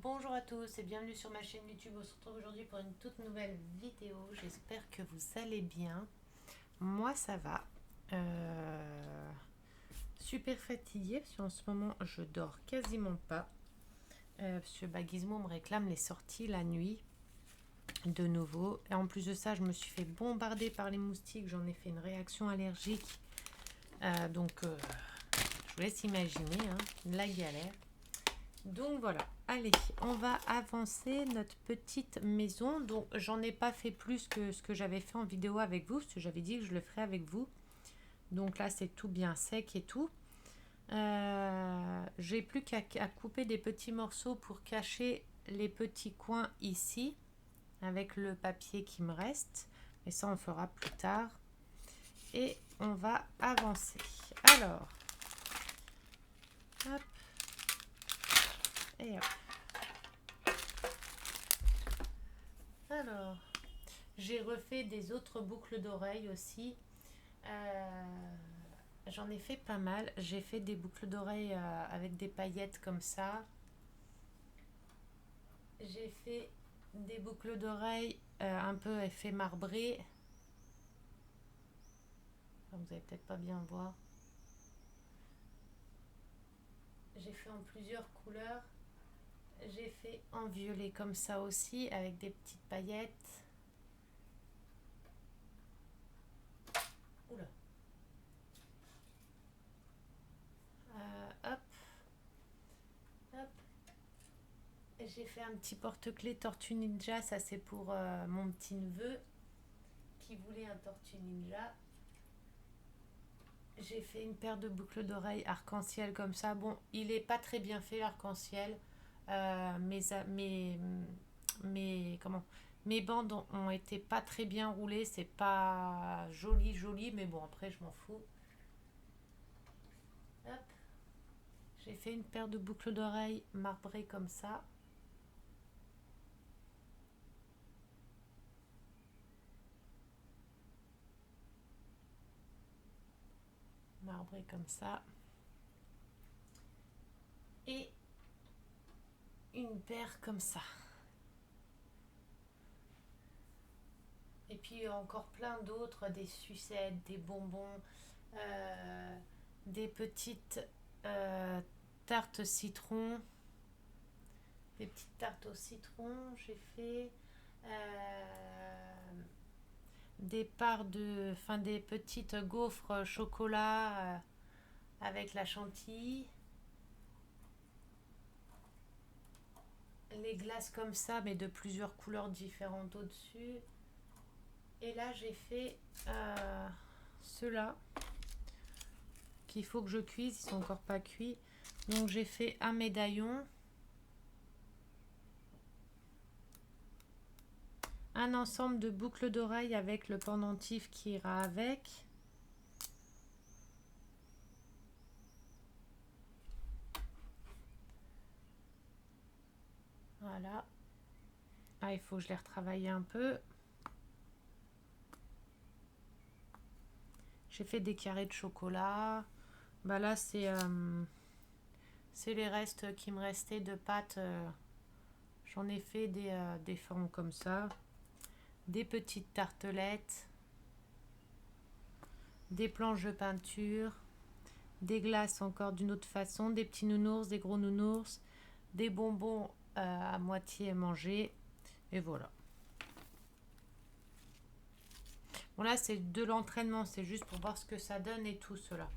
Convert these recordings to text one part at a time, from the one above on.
Bonjour à tous et bienvenue sur ma chaîne YouTube. On se retrouve aujourd'hui pour une toute nouvelle vidéo. J'espère que vous allez bien. Moi ça va. Super fatiguée parce qu'en ce moment je dors quasiment pas. Parce que Gizmo me réclame les sorties la nuit de nouveau. Et en plus de ça, je me suis fait bombarder par les moustiques. J'en ai fait une réaction allergique. Donc je vous laisse imaginer la galère. Donc voilà, allez, on va avancer notre petite maison. Donc j'en ai pas fait plus que ce que j'avais fait en vidéo avec vous, parce que j'avais dit que je le ferais avec vous. Donc là c'est tout bien sec et tout. J'ai plus qu'à couper des petits morceaux pour cacher les petits coins ici, avec le papier qui me reste. Mais ça on fera plus tard. Et on va avancer. Alors, hop, et hop. Alors, j'ai refait des autres boucles d'oreilles aussi. J'en ai fait pas mal. J'ai fait des boucles d'oreilles avec des paillettes comme ça. J'ai fait des boucles d'oreilles un peu effet marbré. Vous allez peut-être pas bien voir. J'ai fait en plusieurs couleurs. J'ai fait en violet comme ça aussi avec des petites paillettes. Oula. Hop. Hop. J'ai fait un petit porte-clés Tortue Ninja. Ça c'est pour mon petit neveu qui voulait un Tortue Ninja. J'ai fait une paire de boucles d'oreilles arc-en-ciel comme ça. Bon, il est pas très bien fait l'arc-en-ciel. Comment mes bandes ont été pas très bien roulées. C'est pas joli joli, mais bon après je m'en fous. Hop. J'ai fait une paire de boucles d'oreilles marbrées comme ça. Marbrées comme ça. Et une paire comme ça. Et puis encore plein d'autres, des sucettes, des bonbons, des petites tartes citron, des petites tartes au citron. J'ai fait des parts des petites gaufres chocolat avec la chantilly. Les glaces comme ça, mais de plusieurs couleurs différentes au-dessus. Et là, j'ai fait ceux-là qu'il faut que je cuise. Ils sont encore pas cuits. Donc, j'ai fait un médaillon, un ensemble de boucles d'oreilles avec le pendentif qui ira avec. Voilà. Ah, il faut que je les retravaille un peu. J'ai fait des carrés de chocolat. Bah là, c'est les restes qui me restaient de pâtes. J'en ai fait des formes comme ça. Des petites tartelettes. Des planches de peinture. Des glaces encore d'une autre façon. Des petits nounours, des gros nounours. Des bonbons à moitié mangés. Et voilà. Bon là, c'est de l'entraînement. C'est juste pour voir ce que ça donne et tout cela.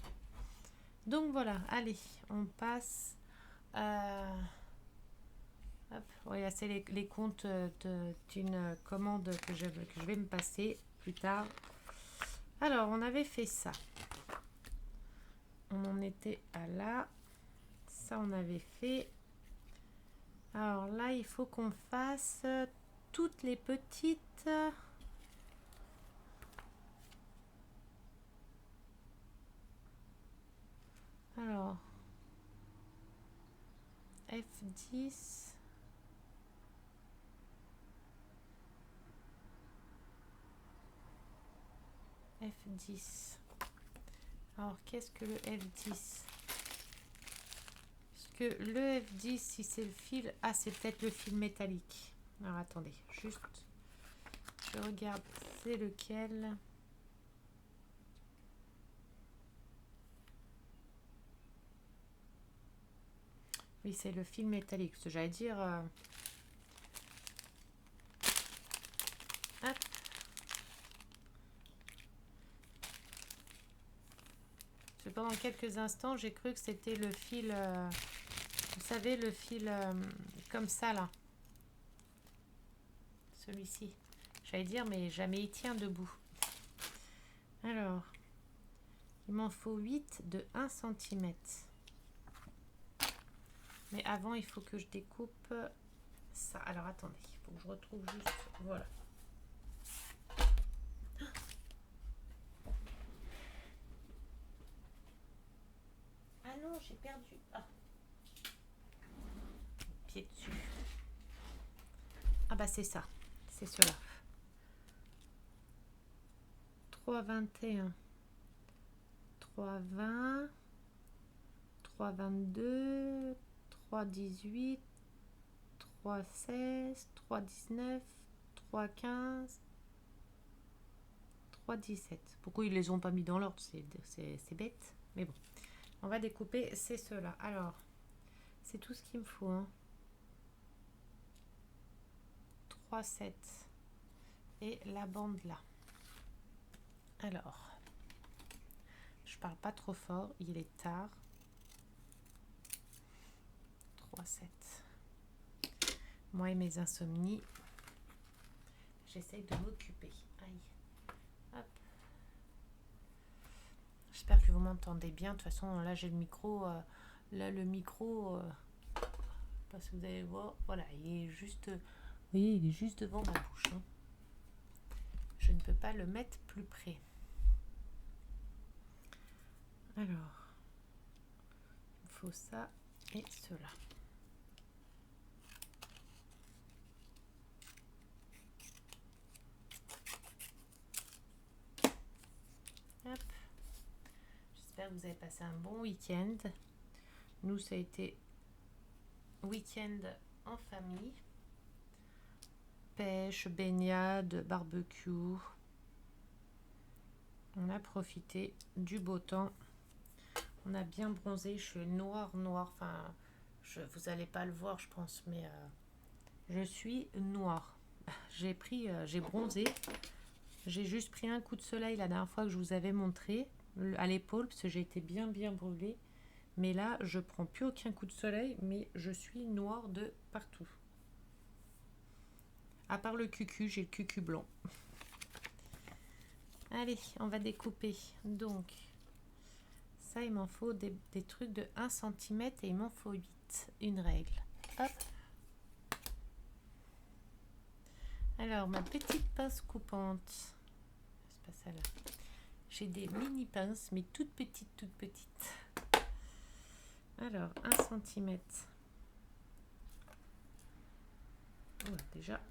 Donc voilà, allez, on passe. Hop, voilà, c'est les comptes d'une commande que je vais me passer plus tard. Alors, on avait fait ça. On en était à là. Ça, on avait fait. Alors là, il faut qu'on fasse toutes les petites. Alors, F10. F10. Alors, qu'est-ce que le F10? Parce que le F10, si c'est le fil... Ah, c'est peut-être le fil métallique. Alors, attendez, juste... Je regarde, c'est lequel? Oui, c'est le fil métallique. Ce que j'allais dire... Hop. Pendant quelques instants, j'ai cru que c'était le fil... vous savez, le fil comme ça, là. Celui-ci. J'allais dire, mais jamais il tient debout. Alors, il m'en faut 8 de 1 cm. Mais avant, il faut que je découpe ça. Alors, attendez, il faut que je retrouve juste... Voilà. Ah non, j'ai perdu. Ah. Pied dessus. Ah bah c'est ça. C'est cela. 3,21. 3,20. 3,22. 3,18. 3,16. 3,19. 3,15. 3,17. Pourquoi ils les ont pas mis dans l'ordre? C'est bête. Mais bon. On va découper, c'est cela. Alors, c'est tout ce qu'il me faut. Hein. 3,7. Et la bande là. Alors, je parle pas trop fort, il est tard. 3,7. Moi et mes insomnies, j'essaye de m'occuper. Aïe. Hop. J'espère que vous m'entendez bien. De toute façon, là j'ai le micro. Parce que vous allez voir, voilà, il est juste. Vous voyez, il est juste devant ma bouche. Hein. Je ne peux pas le mettre plus près. Alors, il faut ça et cela. Hop. J'espère que vous avez passé un bon week-end. Nous, ça a été week-end en famille. Pêche, baignade, barbecue. On a profité du beau temps. On a bien bronzé. Je suis noire. Enfin, vous n'allez pas le voir, je pense, mais je suis noire. J'ai bronzé. J'ai juste pris un coup de soleil la dernière fois que je vous avais montré à l'épaule parce que j'ai été bien brûlée. Mais là, je prends plus aucun coup de soleil, mais je suis noire de partout. À part le cucu, j'ai le cucu blanc. Allez, on va découper. Donc, ça, il m'en faut des trucs de 1 cm et il m'en faut 8. Une règle. Hop. Alors, ma petite pince coupante. C'est pas ça là. J'ai des mini pinces, mais toutes petites. Alors, 1 cm. Ouais, déjà.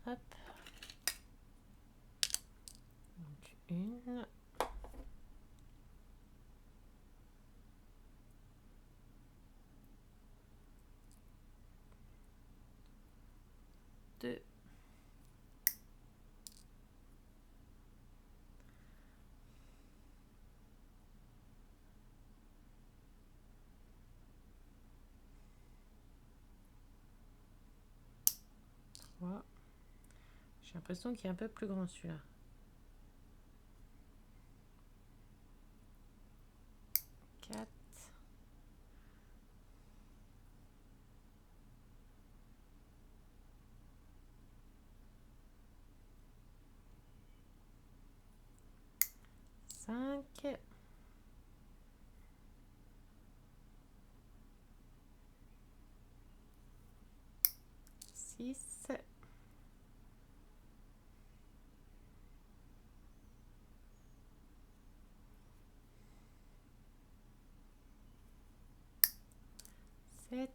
Hop. Donc, une. Deux. Trois. J'ai l'impression qu'il est un peu plus grand celui-là. 4. 5. 6. 7.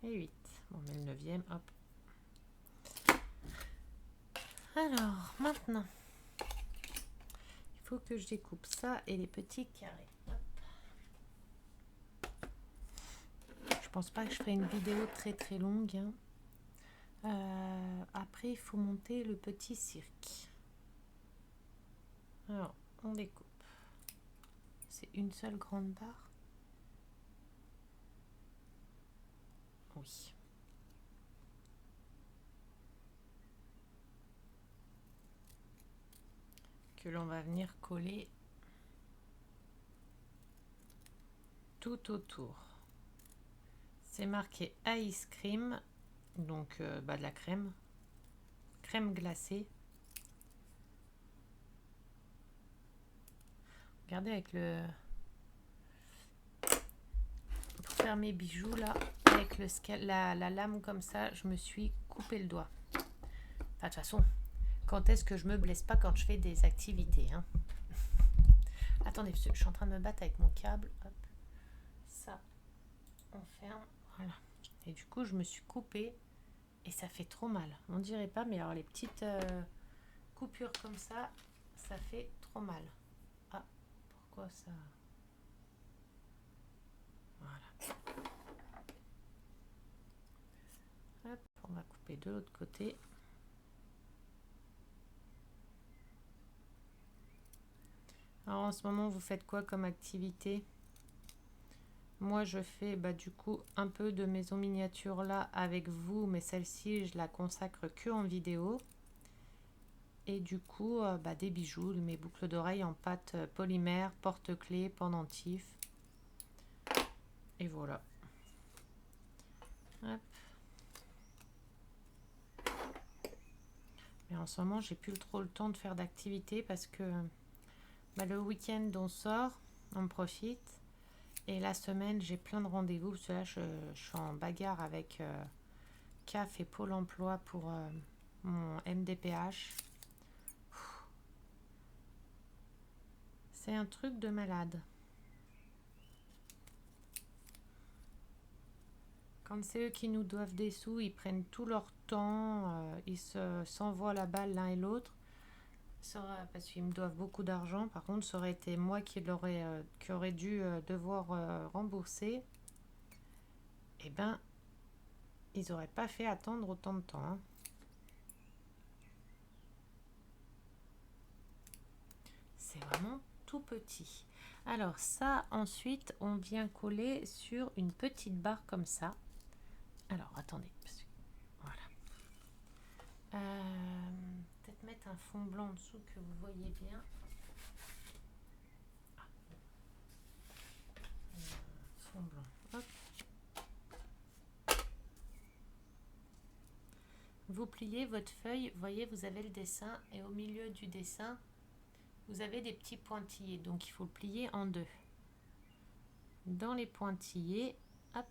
Et 8. Bon, mais le 9e, hop. Alors, maintenant, il faut que je découpe ça et les petits carrés. Hop. Je pense pas que je ferai une vidéo très longue. Hein. Après, il faut monter le petit cirque. Alors, on découpe. C'est une seule grande barre. Oui. Que l'on va venir coller tout autour. C'est marqué ice cream, donc de la crème glacée. Regardez avec le... Pour faire mes bijoux là, avec la lame comme ça, je me suis coupé le doigt. Enfin, de toute façon, quand est-ce que je me blesse pas quand je fais des activités, hein? Attendez, parce que je suis en train de me battre avec mon câble. Hop. Ça, on ferme. Voilà. Et du coup, je me suis coupée et ça fait trop mal. On dirait pas, mais alors les petites coupures comme ça fait trop mal. Ah, pourquoi ça? Voilà. Hop, on va couper de l'autre côté. Alors en ce moment, vous faites quoi comme activité? Moi, je fais du coup un peu de maison miniature là avec vous, mais celle-ci, je la consacre que en vidéo. Et du coup, des bijoux, mes boucles d'oreilles en pâte polymère, porte-clés, pendentifs. Et voilà. Hop. Mais en ce moment, j'ai plus trop le temps de faire d'activités parce que le week-end, on sort, on profite. Et la semaine, j'ai plein de rendez-vous. Parce que là, je suis en bagarre avec CAF et Pôle emploi pour mon MDPH. C'est un truc de malade. Quand c'est eux qui nous doivent des sous, ils prennent tout leur temps, ils s'envoient la balle l'un et l'autre. Parce qu'ils me doivent beaucoup d'argent. Par contre, ça aurait été moi qui aurait dû devoir rembourser. Eh ben, ils n'auraient pas fait attendre autant de temps. Hein. C'est vraiment tout petit. Alors ça, ensuite, on vient coller sur une petite barre comme ça. Alors, attendez. Voilà. Peut-être mettre un fond blanc en dessous que vous voyez bien. Fond blanc. Hop. Vous pliez votre feuille, vous voyez, vous avez le dessin et au milieu du dessin, vous avez des petits pointillés. Donc, il faut le plier en deux. Dans les pointillés, hop,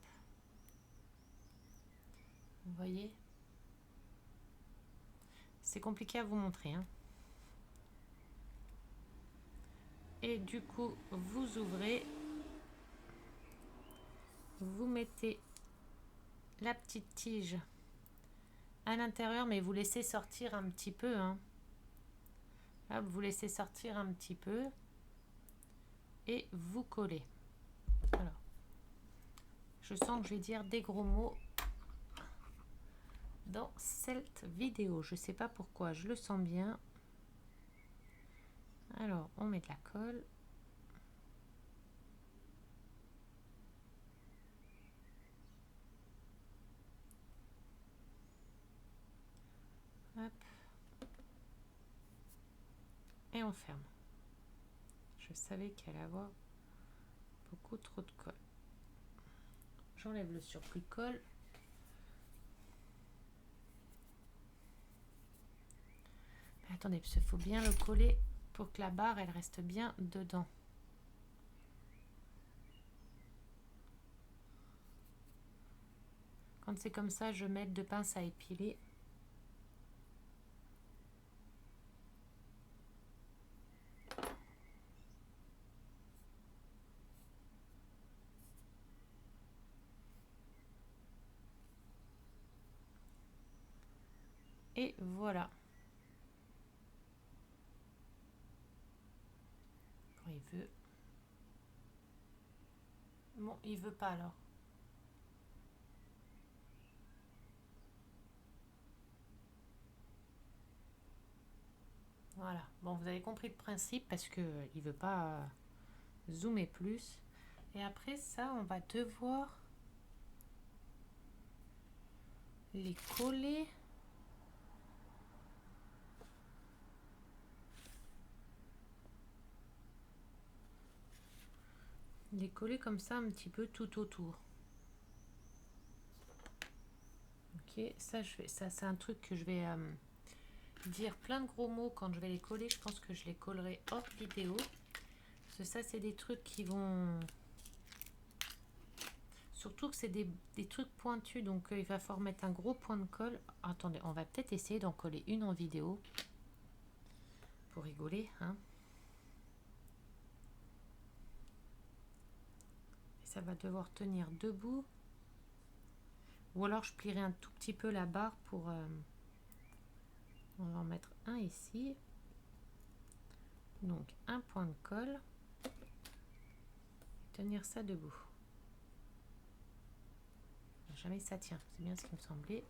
vous voyez, c'est compliqué à vous montrer. Hein. Et du coup, vous ouvrez, vous mettez la petite tige à l'intérieur, mais vous laissez sortir un petit peu. Hein. Hop, vous laissez sortir un petit peu et vous collez. Alors, je sens que je vais dire des gros mots dans cette vidéo. Je ne sais pas pourquoi, je le sens bien. Alors, on met de la colle. Hop. Et on ferme. Je savais qu'il allait avoir beaucoup trop de colle. J'enlève le surplus colle. Mais attendez, parce qu'il faut bien le coller pour que la barre, elle reste bien dedans. Quand c'est comme ça, je mets deux pinces à épiler. Et voilà. Quand il veut. Bon, il veut pas alors. Voilà. Bon, vous avez compris le principe parce que il veut pas zoomer plus. Et après ça, on va devoir les coller. Les coller comme ça un petit peu tout autour. Ok, ça je vais, ça c'est un truc que je vais dire plein de gros mots quand je vais les coller. Je pense que je les collerai hors vidéo. Parce que ça c'est des trucs qui vont... Surtout que c'est des trucs pointus, donc il va falloir mettre un gros point de colle. Attendez, on va peut-être essayer d'en coller une en vidéo. Pour rigoler, hein. Et ça va devoir tenir debout. Ou alors je plierai un tout petit peu la barre pour... on va en mettre un ici. Donc un point de colle. Et tenir ça debout. Jamais ça tient, c'est bien ce qui me semblait.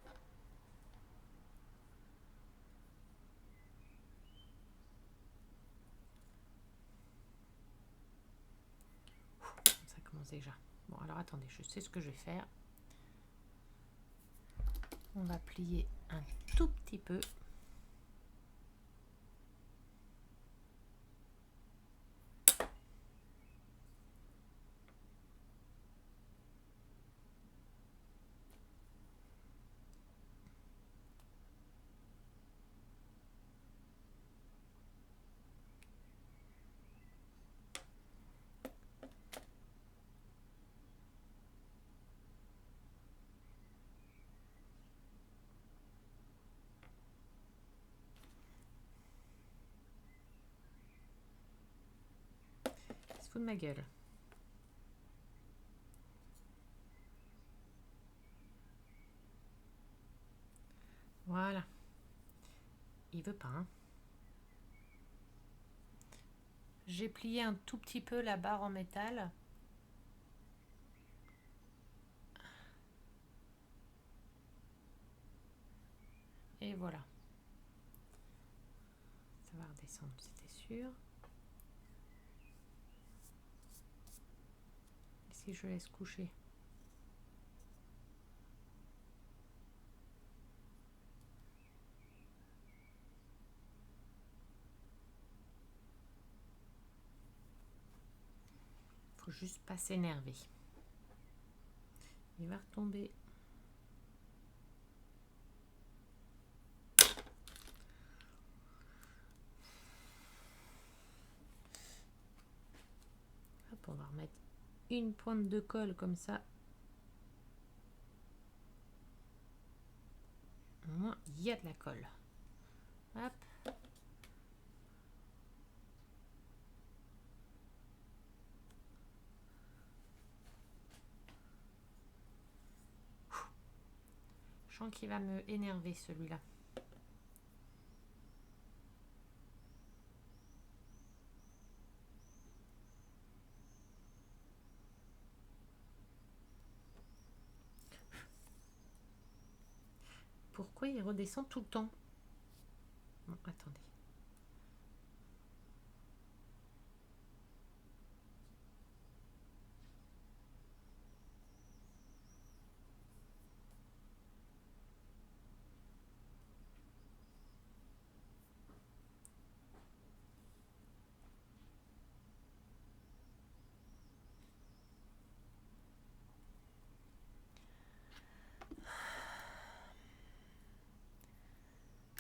Ça commence déjà. Bon, alors attendez, je sais ce que je vais faire. On va plier un tout petit peu. Il se fout de ma gueule. Voilà. Il veut pas, hein. J'ai plié un tout petit peu la barre en métal. Et voilà. Ça va redescendre, c'était sûr. Et si je laisse coucher? Faut juste pas s'énerver. Il va retomber. Hop, on va remettre une pointe de colle comme ça. Au moins, il y a de la colle. Hop. Je sens qu'il va me énerver celui-là. Pourquoi il redescend tout le temps? Bon, attendez.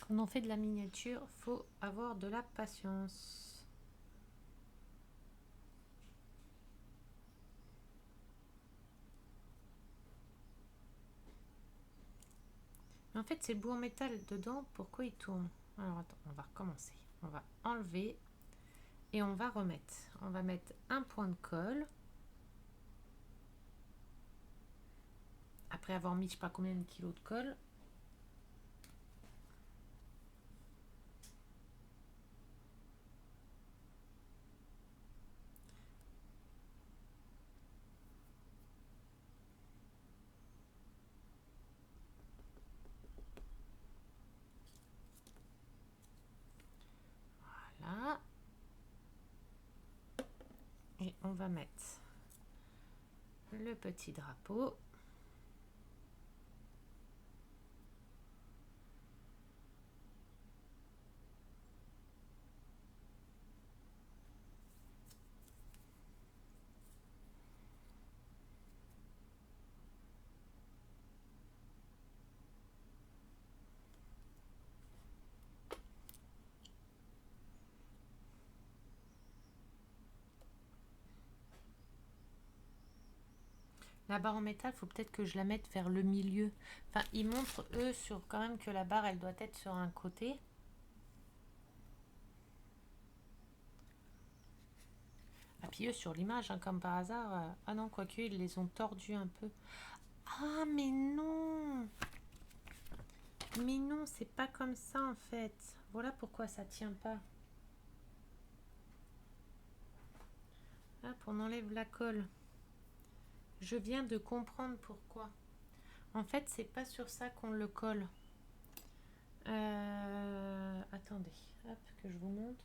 Quand on fait de la miniature, faut avoir de la patience. Mais en fait, c'est le bout en métal dedans. Pourquoi il tourne? Alors attends, on va recommencer. On va enlever et on va remettre. On va mettre un point de colle. Après avoir mis je sais pas combien de kilos de colle. va mettre le petit drapeau. La barre en métal, faut peut-être que je la mette vers le milieu. Enfin, ils montrent, eux, sur quand même que la barre, elle doit être sur un côté. Ah, puis eux, sur l'image, hein, comme par hasard... ah non, quoique, ils les ont tordus un peu. Ah, mais non! Mais non, c'est pas comme ça, en fait. Voilà pourquoi ça tient pas. Hop, on enlève la colle. Je viens de comprendre pourquoi. En fait, c'est pas sur ça qu'on le colle. Attendez, hop, que je vous montre.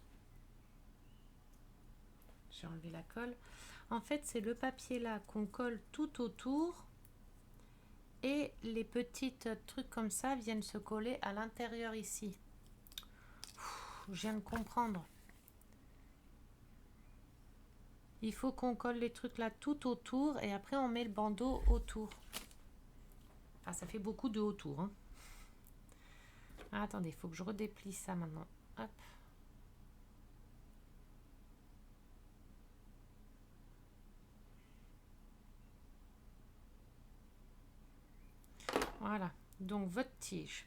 J'ai enlevé la colle. En fait, c'est le papier là qu'on colle tout autour. Et les petites trucs comme ça viennent se coller à l'intérieur ici. Je viens de comprendre. Il faut qu'on colle les trucs là tout autour et après on met le bandeau autour. Ah, ça fait beaucoup de autour. Hein. Ah, attendez, il faut que je redéplie ça maintenant. Hop. Voilà. Donc votre tige,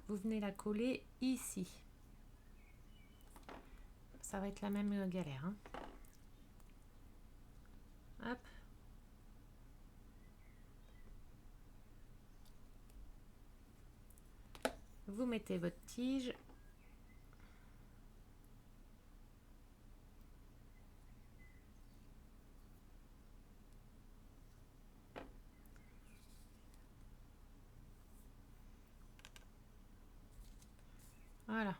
vous venez la coller ici. Ça va être la même galère. Hein. Hop. Vous mettez votre tige. Voilà.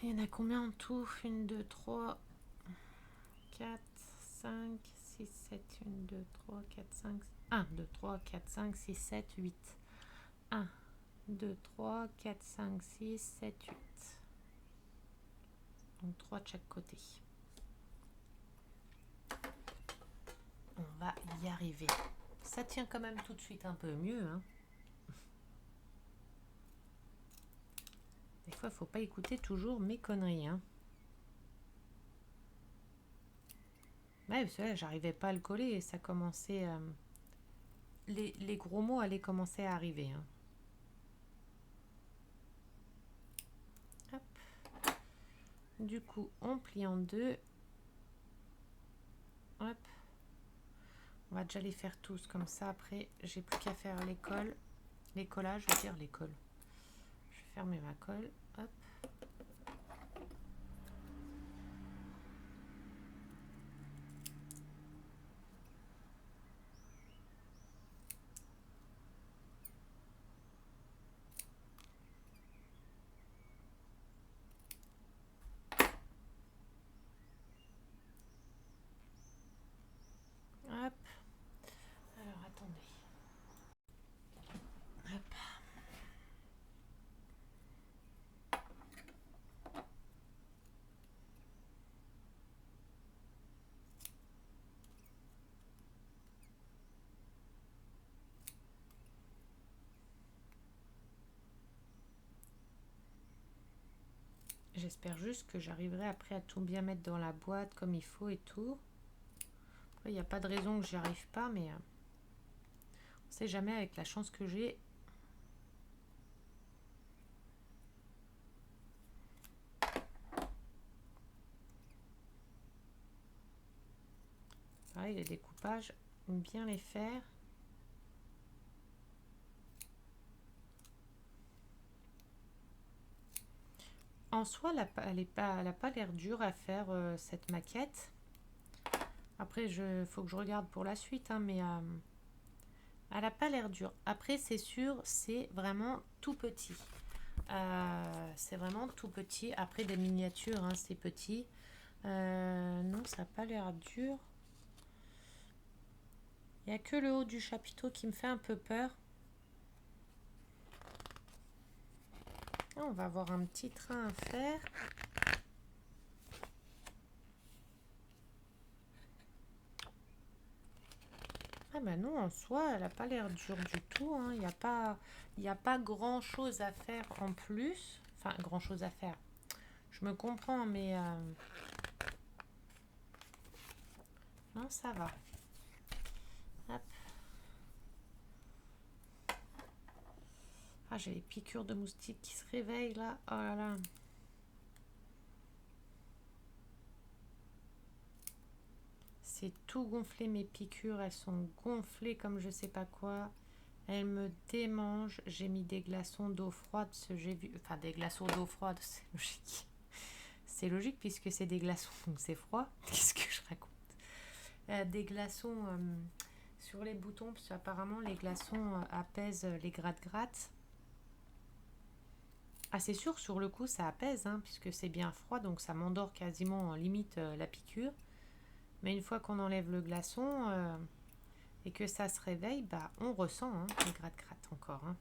Il y en a combien en tout? 1, 2, 3, 4, 5, 6, 7, 1, 2, 3, 4, 5, 1, 2, 3, 4, 5, 6, 7, 8. 1, 2, 3, 4, 5, 6, 7, 8. Donc 3 de chaque côté. On va y arriver. Ça tient quand même tout de suite un peu mieux. Hein. Des fois, il ne faut pas écouter toujours mes conneries. Hein. Ouais, parce que là, j'arrivais pas à le coller et ça commençait... les gros mots allaient commencer à arriver. Hein. Hop. Du coup, on plie en deux. Hop. On va déjà les faire tous comme ça. Après, j'ai plus qu'à faire les cols. Les collages, je veux dire les cols. Je vais fermer ma colle. Hop. Hop. Alors, attendez. Hop. J'espère juste que j'arriverai après à tout bien mettre dans la boîte comme il faut et tout. Il n'y a pas de raison que j'y arrive pas, mais on ne sait jamais avec la chance que j'ai. Pareil, les découpages, bien les faire. En soi, elle n'a pas l'air dure à faire cette maquette. Après, faut que je regarde pour la suite, hein, mais elle n'a pas l'air dure. Après, c'est sûr, c'est vraiment tout petit. C'est vraiment tout petit. Après, des miniatures, hein, c'est petit. Non, ça n'a pas l'air dur. Il n'y a que le haut du chapiteau qui me fait un peu peur. On va avoir un petit train à faire. Ah ben non, en soi, elle n'a pas l'air dure du tout. Hein. Il y a pas grand chose à faire en plus. Enfin, grand chose à faire. Je me comprends, mais non, ça va. Hop. Ah, j'ai les piqûres de moustiques qui se réveillent là. Oh là là. C'est tout gonflé, mes piqûres. Elles sont gonflées comme je sais pas quoi. Elles me démangent. J'ai mis des glaçons d'eau froide. J'ai vu. Enfin, des glaçons d'eau froide, c'est logique. C'est logique puisque c'est des glaçons, donc c'est froid. Qu'est-ce que je raconte? Des glaçons sur les boutons, parce qu'apparemment les glaçons apaisent les gratte-gratte. Ah, c'est sûr, sur le coup, ça apaise, hein, puisque c'est bien froid, donc ça m'endort quasiment en limite la piqûre. Mais une fois qu'on enlève le glaçon et que ça se réveille, bah, on ressent les gratte-gratte encore. Hein.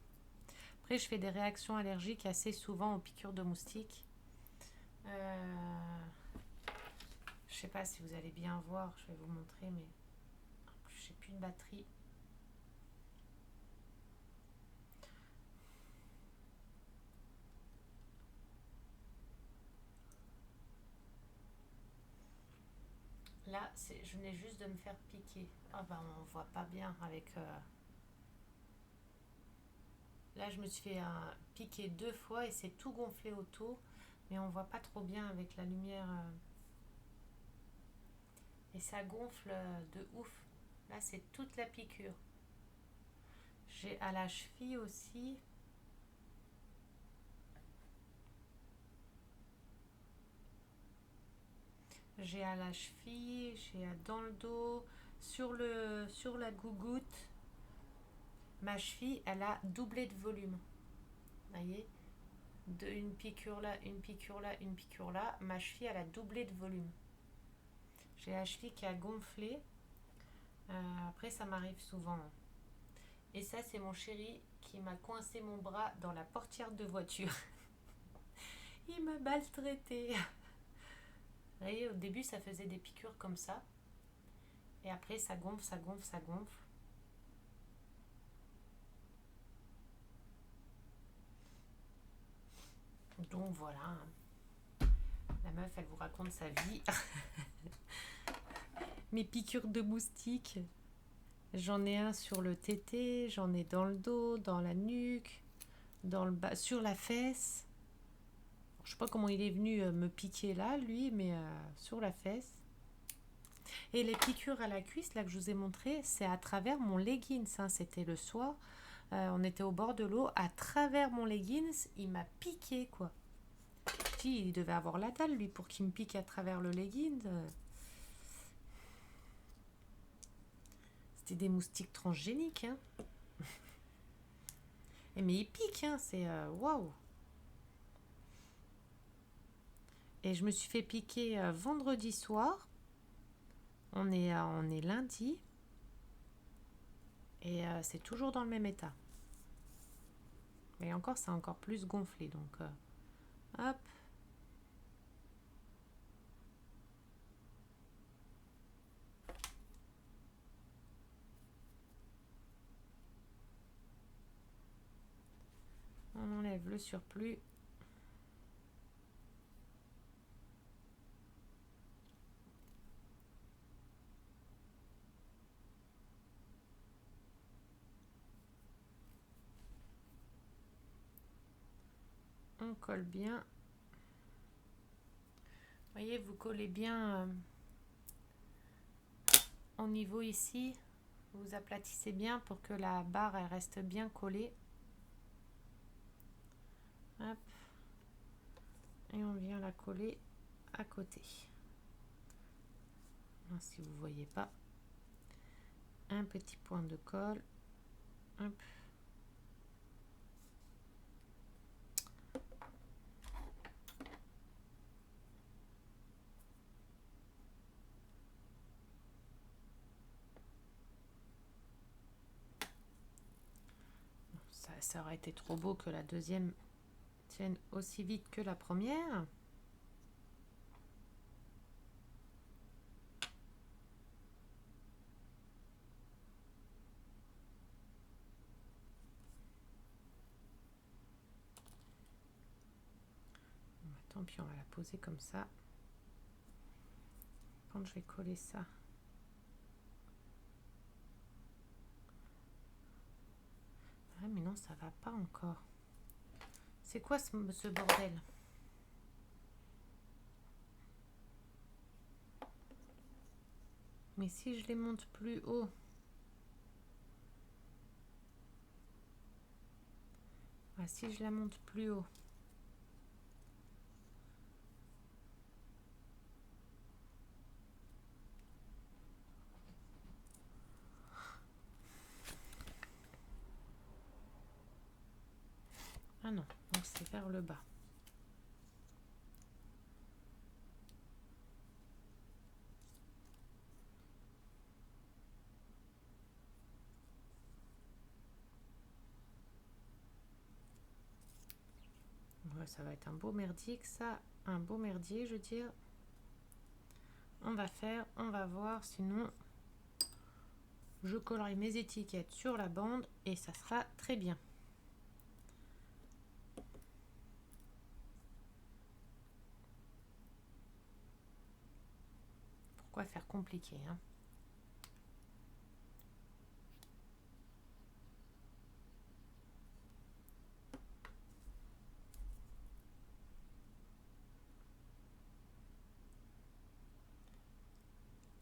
Après, je fais des réactions allergiques assez souvent aux piqûres de moustiques. Je sais pas si vous allez bien voir, je vais vous montrer, mais en plus, j'ai plus de batterie. Là, je venais juste de me faire piquer. Ah ben, on voit pas bien avec... Là, je me suis fait piquer 2 fois et c'est tout gonflé autour. Mais on voit pas trop bien avec la lumière. Et ça gonfle de ouf. Là, c'est toute la piqûre. J'ai à la cheville aussi. J'ai à la cheville, j'ai dans le dos, sur la gougoute. Ma cheville, elle a doublé de volume. Vous voyez, une piqûre là, une piqûre là, une piqûre là. Ma cheville, elle a doublé de volume. J'ai la cheville qui a gonflé. Après, ça m'arrive souvent. Et ça, c'est mon chéri qui m'a coincé mon bras dans la portière de voiture. Il m'a maltraité. Vous voyez, au début, ça faisait des piqûres comme ça. Et après, ça gonfle, ça gonfle, ça gonfle. Donc voilà. La meuf, elle vous raconte sa vie. Mes piqûres de moustiques. J'en ai un sur le tété, j'en ai dans le dos, dans la nuque, dans le bas, sur la fesse. Je sais pas comment il est venu me piquer là, lui, mais sur la fesse. Et les piqûres à la cuisse, là que je vous ai montré, c'est à travers mon leggings. Hein. C'était le soir, on était au bord de l'eau. À travers mon leggings, il m'a piqué, quoi. Je dis, il devait avoir la dalle, lui, pour qu'il me pique à travers le leggings. C'était des moustiques transgéniques, hein. Mais il pique, hein, c'est waouh. Et je me suis fait piquer vendredi soir. On est lundi. Et c'est toujours dans le même état. Mais encore, c'est encore plus gonflé. Donc, hop. On enlève le surplus. On colle bien. Vous voyez, vous collez bien au niveau ici. Vous aplatissez bien pour que la barre elle reste bien collée. Hop. Et on vient la coller à côté. Si vous ne voyez pas. Un petit point de colle. Hop. Ça aurait été trop beau que la deuxième tienne aussi vite que la première. Tant pis, on va la poser comme ça. Quand je vais coller ça. Ah mais non, ça va pas encore. C'est quoi ce bordel? Mais si je les monte plus haut. Ah, si je la monte plus haut. Ah non, donc c'est vers le bas. Ouais, ça va être un beau merdique, ça. Un beau merdier, je veux dire. On va voir, sinon je collerai mes étiquettes sur la bande et ça sera très bien. Pourquoi faire compliqué, hein?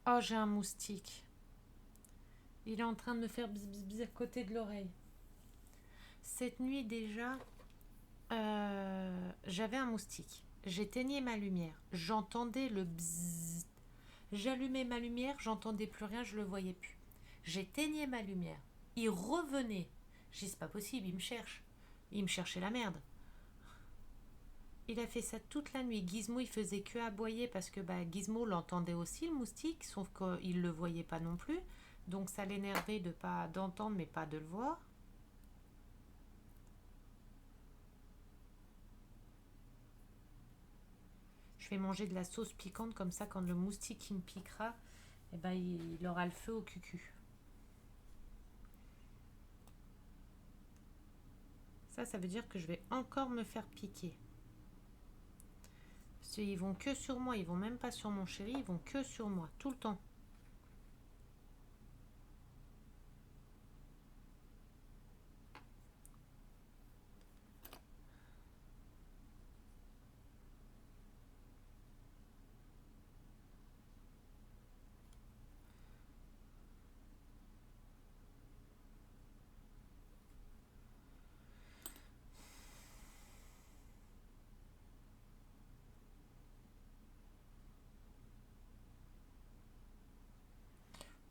Oh, j'ai un moustique. Il est en train de me faire bzz bzz bzz à côté de l'oreille. Cette nuit déjà, j'avais un moustique. J'éteignais ma lumière. J'entendais le bzzz. J'allumais ma lumière, j'entendais plus rien, je le voyais plus. J'éteignais ma lumière. Il revenait. Je dis, c'est pas possible, il me cherche. Il me cherchait la merde. Il a fait ça toute la nuit. Gizmo, il faisait que aboyer parce que Gizmo l'entendait aussi, le moustique, sauf qu'il le voyait pas non plus. Donc ça l'énervait de pas d'entendre, mais pas de le voir. Je vais manger de la sauce piquante comme ça, quand le moustique il me piquera, eh ben, il aura le feu au cucu. Ça veut dire que je vais encore me faire piquer. Parce qu'ils vont que sur moi, ils vont même pas sur mon chéri, ils vont que sur moi, tout le temps.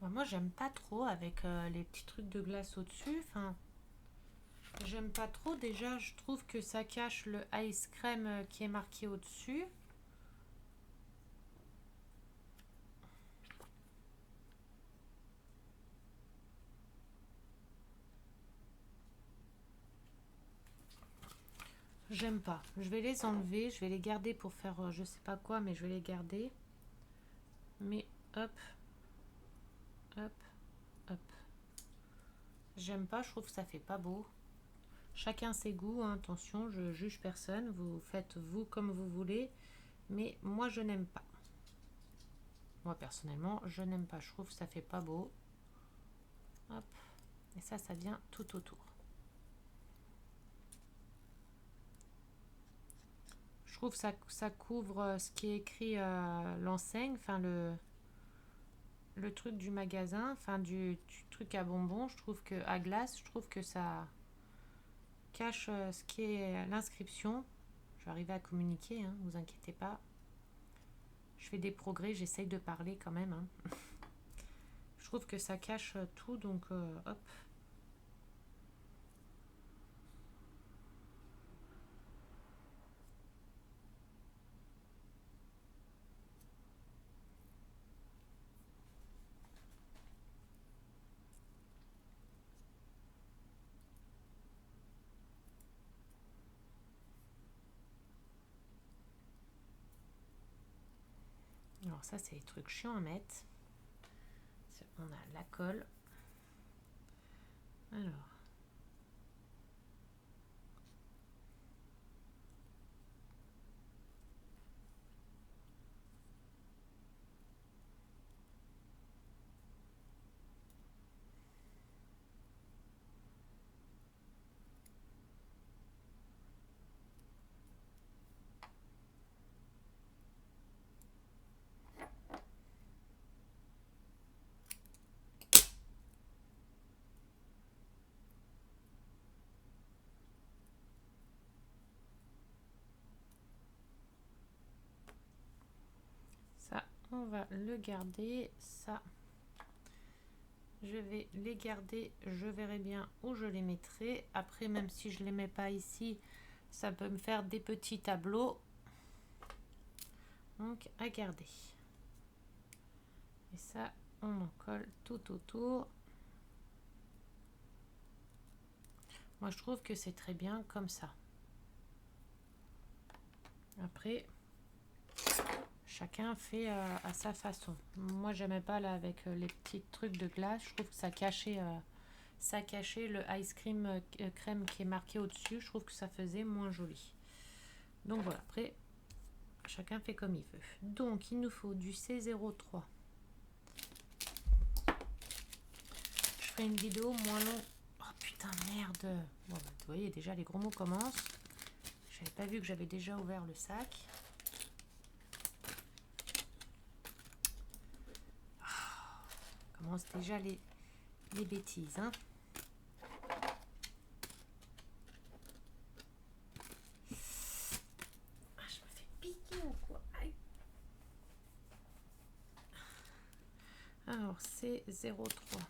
Moi, j'aime pas trop avec les petits trucs de glace au-dessus. Enfin, j'aime pas trop. Déjà, je trouve que ça cache le ice cream qui est marqué au-dessus. J'aime pas. Je vais les enlever. Je vais les garder pour faire je sais pas quoi, mais je vais les garder. Mais hop, hop, hop. J'aime pas. Je trouve que ça fait pas beau. Chacun ses goûts, hein, attention, je juge personne. Vous faites vous comme vous voulez. Mais moi, je n'aime pas. Moi, personnellement, je n'aime pas. Je trouve que ça fait pas beau. Hop. Et ça vient tout autour. Je trouve que ça couvre ce qui est écrit l'enseigne, enfin le truc du magasin, enfin du truc à bonbons. Je trouve que à glace, je trouve que ça cache ce qui est l'inscription. Je vais arriver à communiquer, hein, vous inquiétez pas. Je fais des progrès, j'essaye de parler quand même, hein. Je trouve que ça cache tout, donc hop. Alors ça, c'est les trucs chiants à mettre. On a la colle. Alors. Ça, on va le garder. Ça, je vais les garder. Je verrai bien où je les mettrai. Après, même si je les mets pas ici, ça peut me faire des petits tableaux. Donc, à garder. Et ça, on en colle tout autour. Moi, je trouve que c'est très bien comme ça. Après, chacun fait à sa façon. Moi, j'aimais pas là avec les petits trucs de glace. Je trouve que ça cachait le ice cream crème qui est marqué au-dessus. Je trouve que ça faisait moins joli. Donc voilà, après, chacun fait comme il veut. Donc, il nous faut du C03. Je ferai une vidéo moins longue. Oh putain, merde. Bon, bah, vous voyez, déjà, les gros mots commencent. J'avais pas vu que j'avais déjà ouvert le sac. Commence déjà les bêtises, hein. Ah, je me fais piquer ou quoi? Aïe. Alors, c'est 03.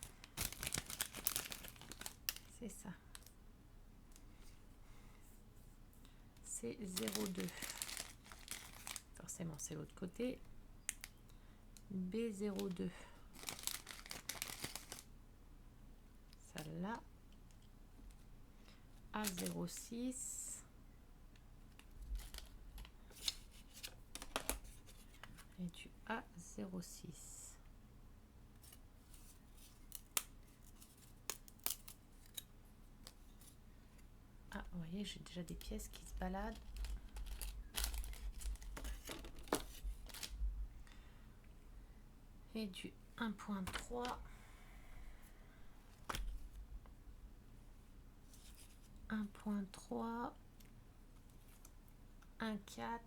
C'est ça. C'est 02. Forcément, c'est l'autre côté. B02. Celle-là. A06. Et du A06. Ah, vous voyez, j'ai déjà des pièces qui se baladent. Et du 1.3. 1.3. 1.4.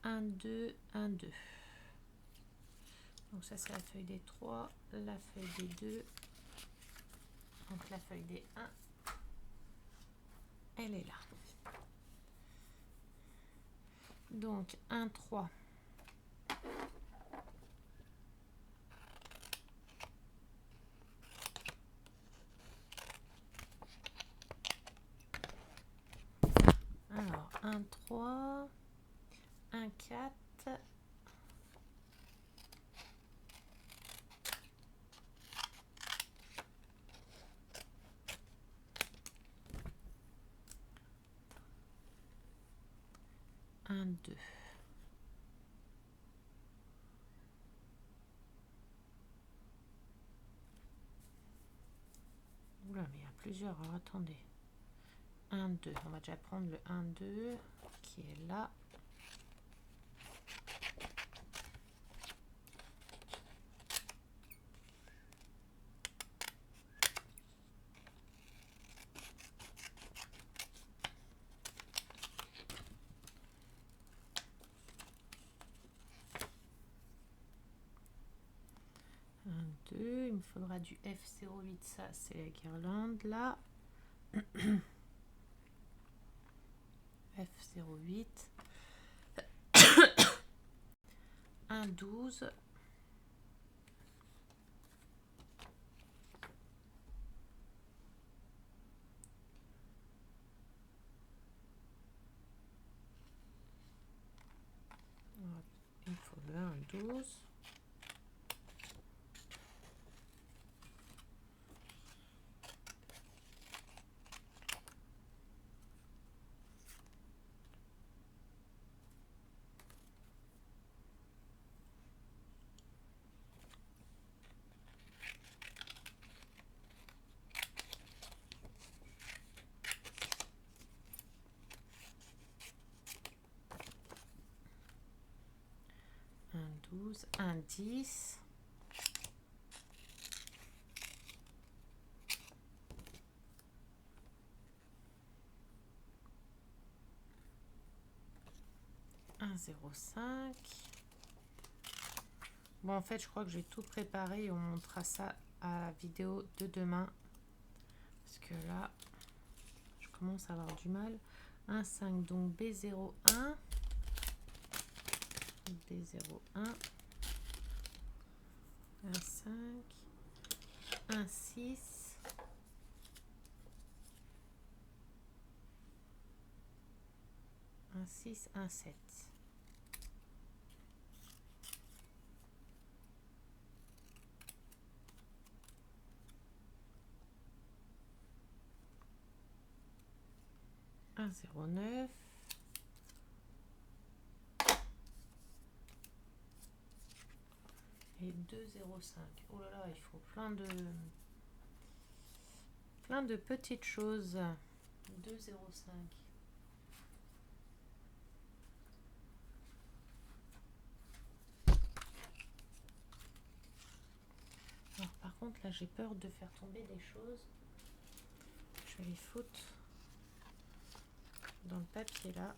1.2. 1.2. Donc ça, c'est la feuille des 3, la feuille des 2. Donc la feuille des 1, elle est là. Donc 1.3. Alors 1.3. 1.4. 1.2. Oula, mais il y a plusieurs. Alors, attendez. 1.2. On va déjà prendre le 1.2 qui est là. Il me faudra du F08, ça c'est la guirlande là. F08. 1.12. Il faut le 1.12. 12, un 10. Un 0,5. Bon, en fait, je crois que j'ai tout préparé et on montrera ça à la vidéo de demain. Parce que là, je commence à avoir du mal. Un 5, donc B01. B01. Un 5. Un 6. Un 6, un 7. Un 0,9. Et 2,05. Oh là là, il faut plein de petites choses. 2,05. Alors par contre là j'ai peur de faire tomber des choses. Je vais les foutre dans le papier là.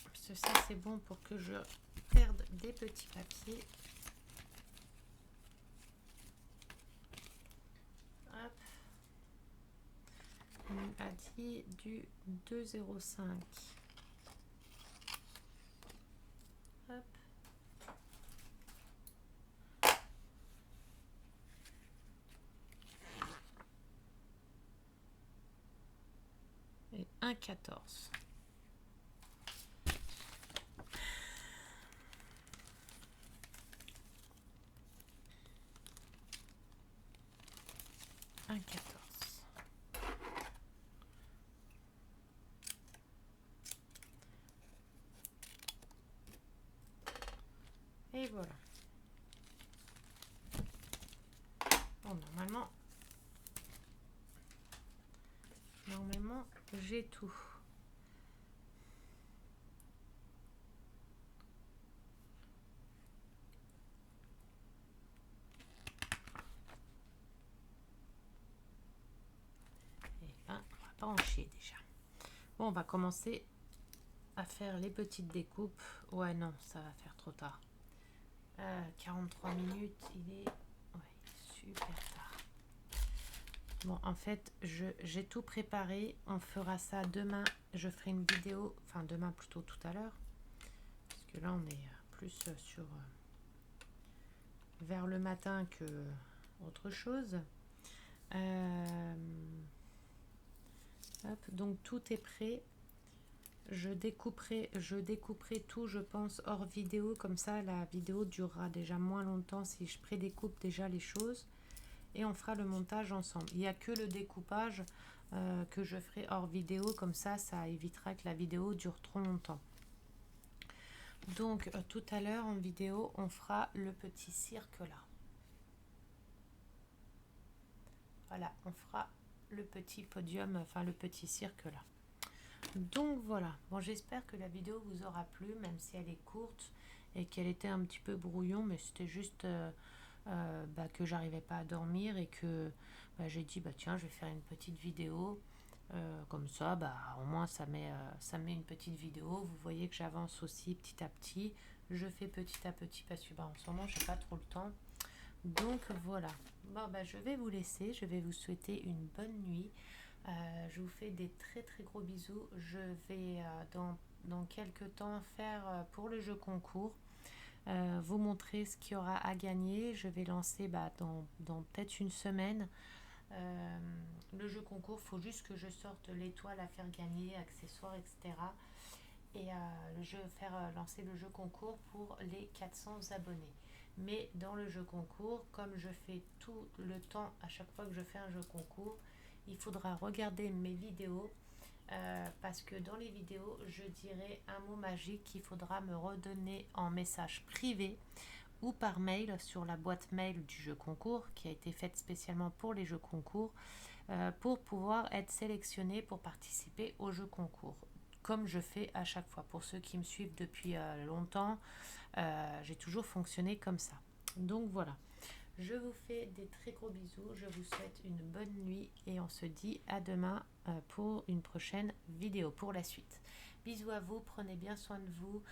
Parce que ça c'est bon pour que je perde des petits papiers. Hop. On a dit du 2,05. Hop. Et 1,14. Un 14. Et voilà. Bon, normalement, j'ai tout. Et là, on va pas en chier déjà. Bon, on va commencer à faire les petites découpes. Ouais, non, ça va faire trop tard. 43 minutes, il est super tard. Bon, en fait, j'ai tout préparé. On fera ça demain. Je ferai une vidéo, enfin demain plutôt tout à l'heure. Parce que là, on est plus sur vers le matin que autre chose. Hop, donc tout est prêt. Je découperai tout, je pense, hors vidéo. Comme ça, la vidéo durera déjà moins longtemps si je prédécoupe déjà les choses. Et on fera le montage ensemble. Il n'y a que le découpage que je ferai hors vidéo. Comme ça évitera que la vidéo dure trop longtemps. Donc, tout à l'heure, en vidéo, on fera le petit cirque là. Voilà, on fera le petit podium, enfin le petit cirque là. Donc voilà, bon, j'espère que la vidéo vous aura plu, même si elle est courte et qu'elle était un petit peu brouillon, mais c'était juste que j'arrivais pas à dormir et que j'ai dit tiens, je vais faire une petite vidéo comme ça, au moins ça met une petite vidéo. Vous voyez que j'avance aussi petit à petit, je fais petit à petit parce que en ce moment j'ai pas trop le temps. Donc voilà, bon je vais vous laisser, je vais vous souhaiter une bonne nuit. Je vous fais des très très gros bisous. Je vais dans quelques temps faire pour le jeu concours, vous montrer ce qu'il y aura à gagner. Je vais lancer dans peut-être une semaine le jeu concours. Il faut juste que je sorte l'étoile à faire gagner, accessoires, etc. Et je vais faire lancer le jeu concours pour les 400 abonnés. Mais dans le jeu concours, comme je fais tout le temps à chaque fois que je fais un jeu concours, il faudra regarder mes vidéos parce que dans les vidéos, je dirai un mot magique qu'il faudra me redonner en message privé ou par mail sur la boîte mail du jeu concours qui a été faite spécialement pour les jeux concours pour pouvoir être sélectionné pour participer au jeu concours. Comme je fais à chaque fois. Pour ceux qui me suivent depuis longtemps, j'ai toujours fonctionné comme ça. Donc voilà. Je vous fais des très gros bisous, je vous souhaite une bonne nuit et on se dit à demain pour une prochaine vidéo pour la suite. Bisous à vous, prenez bien soin de vous,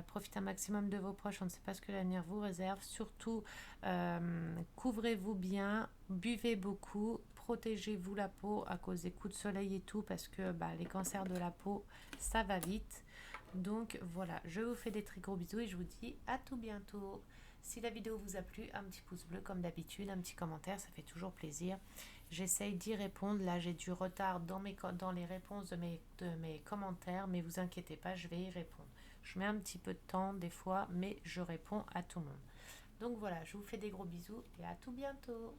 profitez un maximum de vos proches, on ne sait pas ce que l'avenir vous réserve. Surtout, couvrez-vous bien, buvez beaucoup, protégez-vous la peau à cause des coups de soleil et tout parce que les cancers de la peau, ça va vite. Donc voilà, je vous fais des très gros bisous et je vous dis à tout bientôt. Si la vidéo vous a plu, un petit pouce bleu comme d'habitude, un petit commentaire, ça fait toujours plaisir. J'essaye d'y répondre. Là, j'ai du retard dans les réponses de mes commentaires, mais vous inquiétez pas, je vais y répondre. Je mets un petit peu de temps des fois, mais je réponds à tout le monde. Donc voilà, je vous fais des gros bisous et à tout bientôt.